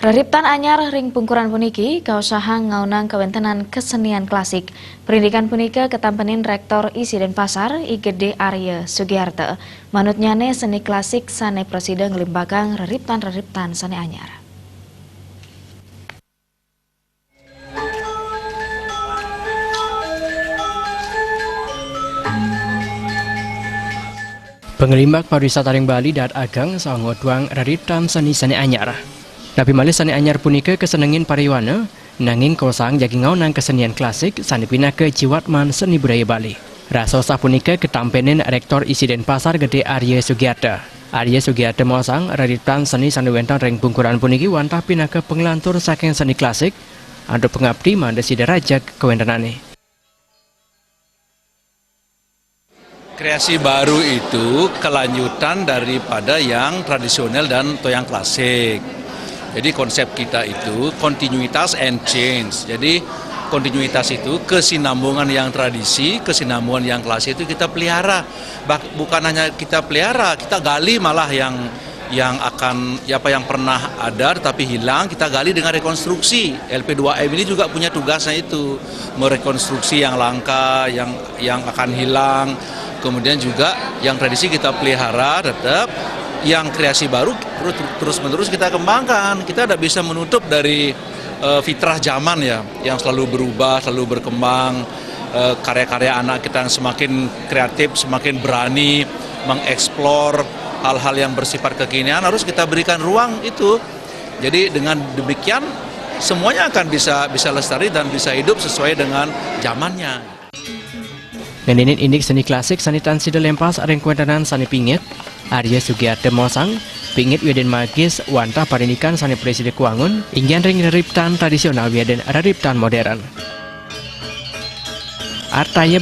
Reriptan anyar ring pungkuran puniki kausahang ngaunang kawentenan kesenian klasik. Pendidikan punika ketampenin Rektor ISI Denpasar IGD Arya Sugiharto. Manutnyane seni klasik sane presida ngelimbakang reriptan sane anyar. Pengelimbak pariwisata ring Bali dat agang sangot tuang reriptan seni anyar. Tapi malih seni anyar punika kesenengin pariwana, nanging kosang jagi ngaunang kesenian klasik sani pindah ke Ciwatman Seni Budaya Bali. Rasa sah punika ketampenin Rektor ISI Denpasar Gede Arya Sugiharto. Arya Sugiharto mosang reriptan seni sandiwentan ring pungkuran puniki wantah pindah ke penglantur saking seni klasik, adu pengabdi manda siderajak kewentenane. Kreasi baru itu kelanjutan daripada yang tradisional dan atau yang klasik. Jadi konsep kita itu kontinuitas and change. Jadi kontinuitas itu kesinambungan yang tradisi, kesinambungan yang klasik itu kita pelihara. Bukan hanya kita pelihara, kita gali malah yang pernah ada tapi hilang, kita gali dengan rekonstruksi. LP2M ini juga punya tugasnya itu, merekonstruksi yang langka, yang akan hilang. Kemudian juga yang tradisi kita pelihara tetap, yang kreasi baru terus-menerus kita kembangkan. Kita tidak bisa menutup dari fitrah zaman ya, yang selalu berubah, selalu berkembang. Karya-karya anak kita yang semakin kreatif, semakin berani mengeksplor hal-hal yang bersifat kekinian, harus kita berikan ruang itu. Jadi dengan demikian semuanya akan bisa lestari dan bisa hidup sesuai dengan zamannya. Ngeninin indik seni klasik sani tansi delempas areng kuentenan sani pingit, Arya Sugiharto mosang, pingit wieden magis wantah parinikan sani presiden kuangun, ingin ring reriptan tradisional wieden reriptan modern. Artanya